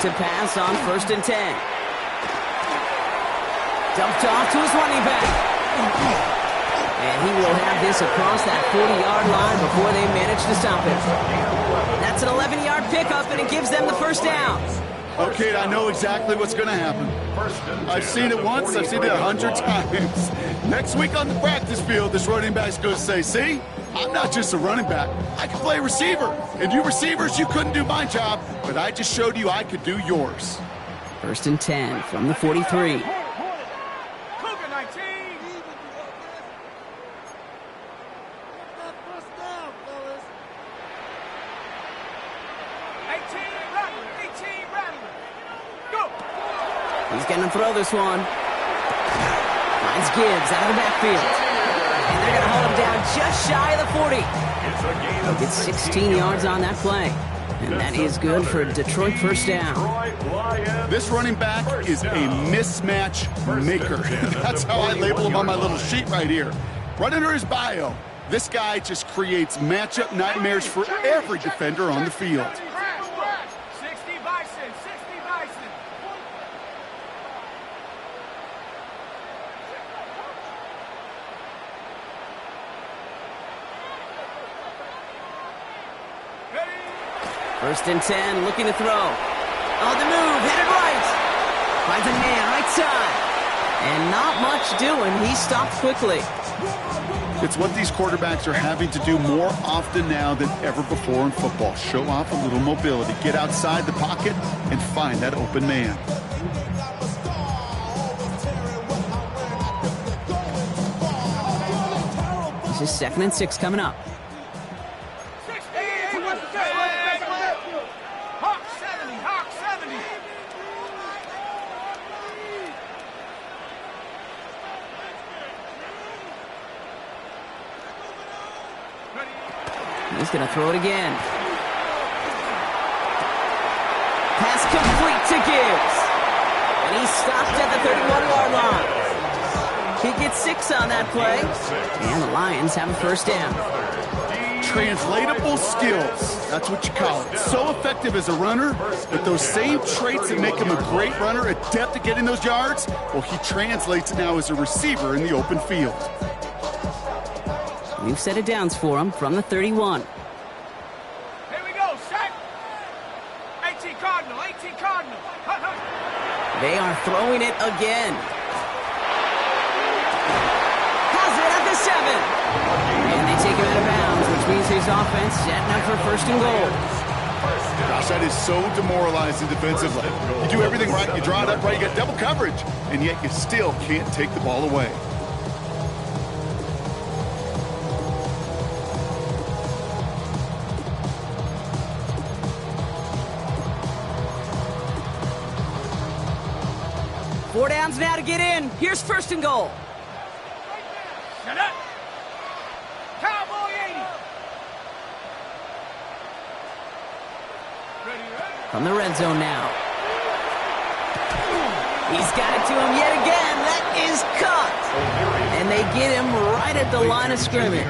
[SPEAKER 1] to pass on 1st and 10. Dumped off to his running back. And he will have this across that 40-yard line before they manage to stop him. That's an 11-yard pickup, and it gives them the 1st down.
[SPEAKER 2] Okay, I know exactly what's going to happen. I've seen it once. I've seen it 100 times. Next week on the practice field, this running back's going to say, see, I'm not just a running back. I can play receiver. And you receivers, you couldn't do my job, but I just showed you I could do yours.
[SPEAKER 1] 1st and 10 from the 43.
[SPEAKER 4] Cougar 19.
[SPEAKER 1] He's going to throw this one. Finds Gibbs out of the backfield. And they're going to hold him down just shy of the 40. He'll get 16 yards on that play. And that is good for a Detroit 1st down.
[SPEAKER 2] This running back is a mismatch maker. That's how I label him on my little sheet right here. Right under his bio, this guy just creates matchup nightmares for every defender on the field.
[SPEAKER 4] 60 Bison, 60 Bison. Ready?
[SPEAKER 1] 1st and 10, looking to throw. On the move, headed right. Finds a man right side. And not much doing. He stopped quickly.
[SPEAKER 2] It's what these quarterbacks are having to do more often now than ever before in football. Show off a little mobility. Get outside the pocket and find that open man.
[SPEAKER 1] This is 2nd and 6 coming up.
[SPEAKER 4] 60. Hawk 70, Hawk 70.
[SPEAKER 1] He's going to throw it again. Pass complete to Gibbs. And he stopped at the 31-yard line. He gets 6 on that play. And the Lions have a 1st down.
[SPEAKER 2] Translatable skills. That's what you call it. So effective as a runner, but those same traits that make him a great runner, adept at getting those yards, well, he translates it now as a receiver in the open field.
[SPEAKER 1] We've set it downs for him from the 31.
[SPEAKER 4] Here we go, set. 18 Cardinal, 18 Cardinal.
[SPEAKER 1] They are throwing it again. Has it at the 7. And they take him out of bounds, which means his offense setting up for 1st and goal.
[SPEAKER 2] Gosh, that is so demoralizing defensively. You do everything right, you draw it up right, you got double coverage, and yet you still can't take the ball away.
[SPEAKER 1] Four downs now to get in. Here's 1st and goal.
[SPEAKER 4] Shut up. Cowboy 80. Ready, ready.
[SPEAKER 1] From the red zone now. He's got it to him yet again. That is cut. And they get him right at the line of scrimmage.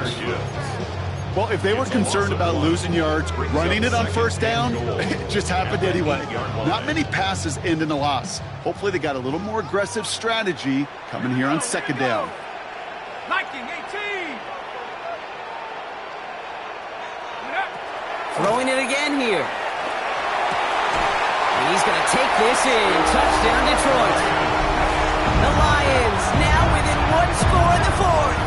[SPEAKER 2] Well, if they were concerned about losing yards, running it on 1st down, it just happened anyway. Not many passes end in a loss. Hopefully they got a little more aggressive strategy coming here on 2nd down.
[SPEAKER 4] Viking 18.
[SPEAKER 1] Throwing it again here. And he's going to take this in. Touchdown, Detroit. The Lions now within 1 score in the 4th.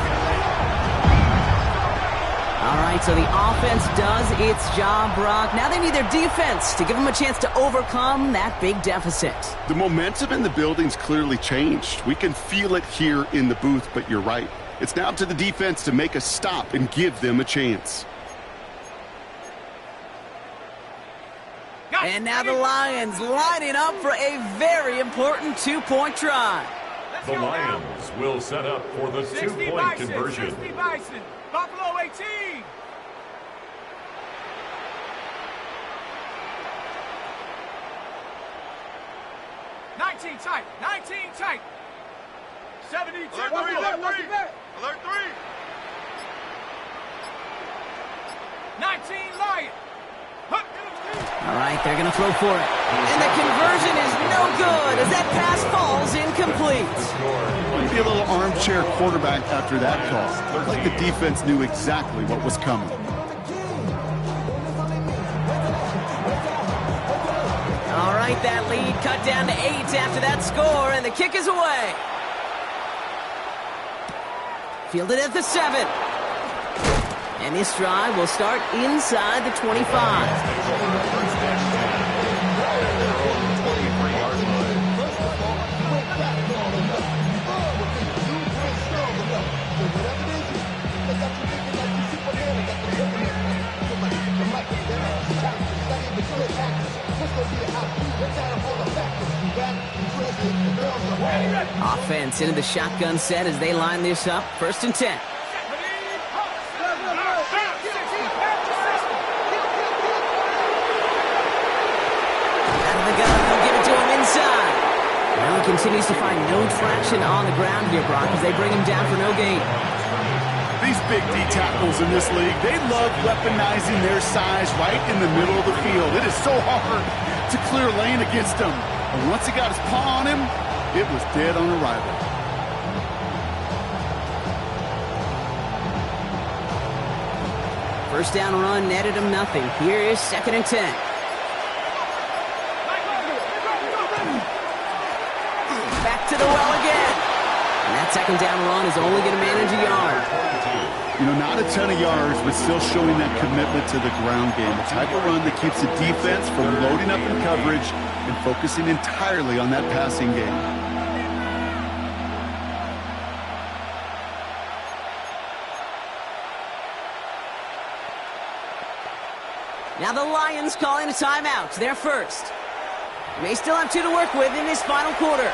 [SPEAKER 1] All right, so the offense does its job, Brock. Now they need their defense to give them a chance to overcome that big deficit.
[SPEAKER 2] The momentum in the building's clearly changed. We can feel it here in the booth, but you're right. It's now up to the defense to make a stop and give them a chance.
[SPEAKER 1] And now the Lions lining up for a very important 2-point try.
[SPEAKER 3] The Lions will set up for the 2-point conversion.
[SPEAKER 4] 60 Bison. Buffalo 18. Tight. 19 tight. 72. Alert 3. 19 Lion.
[SPEAKER 1] All right, they're going to throw for it. And the conversion is no good as that pass falls incomplete.
[SPEAKER 2] Might be a little armchair quarterback after that call. Looked like the defense knew exactly what was coming.
[SPEAKER 1] All right, that lead cut down to 8 after that score, and the kick is away. Fielded at the 7. And this drive will start inside the 25. Offense into the shotgun set as they line this up. 1st and 10. Out of the gun, they'll give it to him inside. Well, he continues to find no traction on the ground here, Brock, as they bring him down for no gain.
[SPEAKER 2] These big D tackles in this league, they love weaponizing their size right in the middle of the field. It is so hard to clear lane against him. And once he got his paw on him, it was dead on arrival.
[SPEAKER 1] First down run netted him nothing. Here is 2nd and 10. Back to the well again. And that 2nd down run is only going to manage a yard.
[SPEAKER 2] You know, not a ton of yards, but still showing that commitment to the ground game. The type of run that keeps the defense from loading up in coverage and focusing entirely on that passing game.
[SPEAKER 1] Now the Lions calling a timeout. They're first. May still have 2 to work with in this final quarter.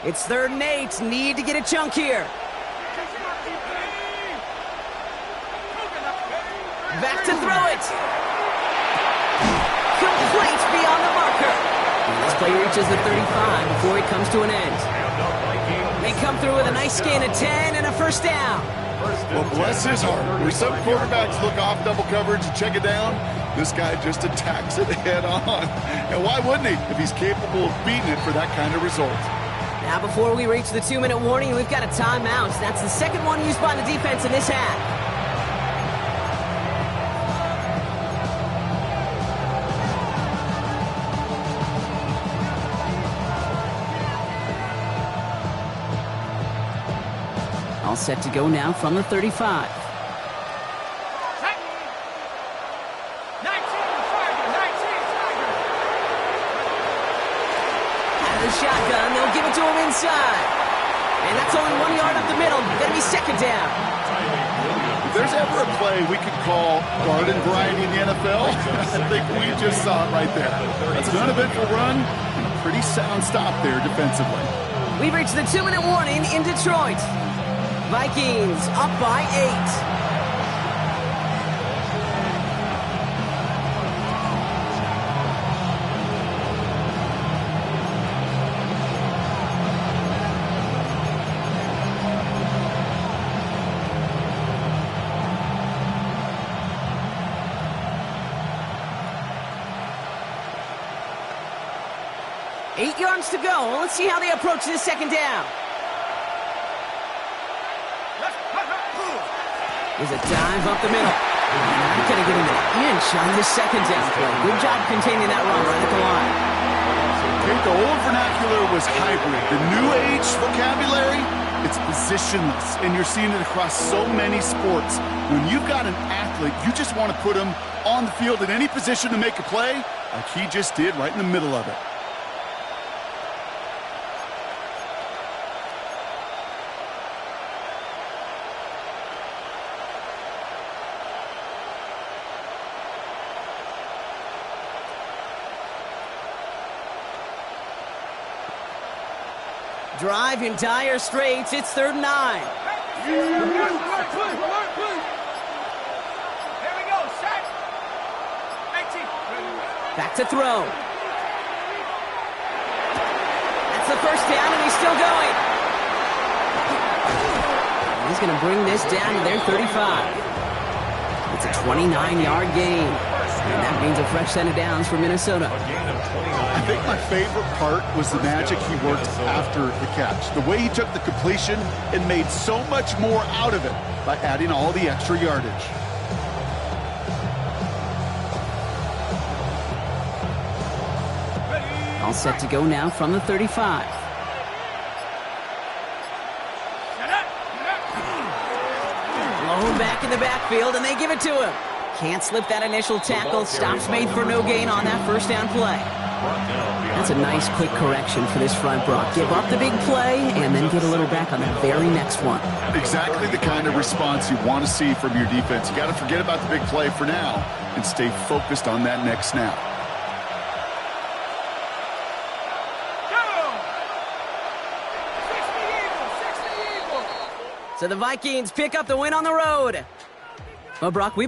[SPEAKER 1] It's 3rd and 8. Need to get a chunk here. Back to throw it. Complete beyond the marker. And this play reaches the 35 before it comes to an end. They come through with a nice gain of 10 and a 1st down.
[SPEAKER 2] Well, bless his heart. Where some quarterbacks look off double coverage and check it down, this guy just attacks it head on. And why wouldn't he if he's capable of beating it for that kind of result?
[SPEAKER 1] Now before we reach the 2-minute warning, we've got a timeout. That's the 2nd one used by the defense in this half. All set to go now from the 35. Shotgun, they'll give it to him inside. And that's only 1 yard up the middle. Gonna be 2nd down.
[SPEAKER 2] If there's ever a play we could call garden variety in the NFL, I think we just saw it right there. That's an uneventful run and a pretty sound stop there defensively.
[SPEAKER 1] We've reached the 2-minute warning in Detroit. Vikings up by 8. 8 yards to go. Let's see how they approach this 2nd down. There's a dive up the middle. Not going to get him an inch on this 2nd down play. Good job containing that run right at the line.
[SPEAKER 2] Okay, the old vernacular was hybrid. The new age vocabulary, it's positionless. And you're seeing it across so many sports. When you've got an athlete, you just want to put him on the field in any position to make a play, like he just did right in the middle of it.
[SPEAKER 1] Drive in dire straits. It's 3rd and 9.
[SPEAKER 4] Here we go, set. 18.
[SPEAKER 1] Back to throw. That's the first down, and he's still going. He's going to bring this down to their 35. It's a 29-yard gain, and that means a fresh set of downs for Minnesota.
[SPEAKER 2] I think my favorite part was the magic he worked after the catch. The way he took the completion and made so much more out of it by adding all the extra yardage.
[SPEAKER 1] All set to go now from the 35. Blown back in the backfield, and they give it to him. Can't slip that initial tackle. Stops made for no gain on that first down play. That's a nice quick correction for this front, Brock. Give up the big play and then get a little back on the very next one.
[SPEAKER 2] Exactly the kind of response you want to see from your defense. You got to forget about the big play for now and stay focused on that next snap.
[SPEAKER 1] So the Vikings pick up the win on the road. Well, Brock, we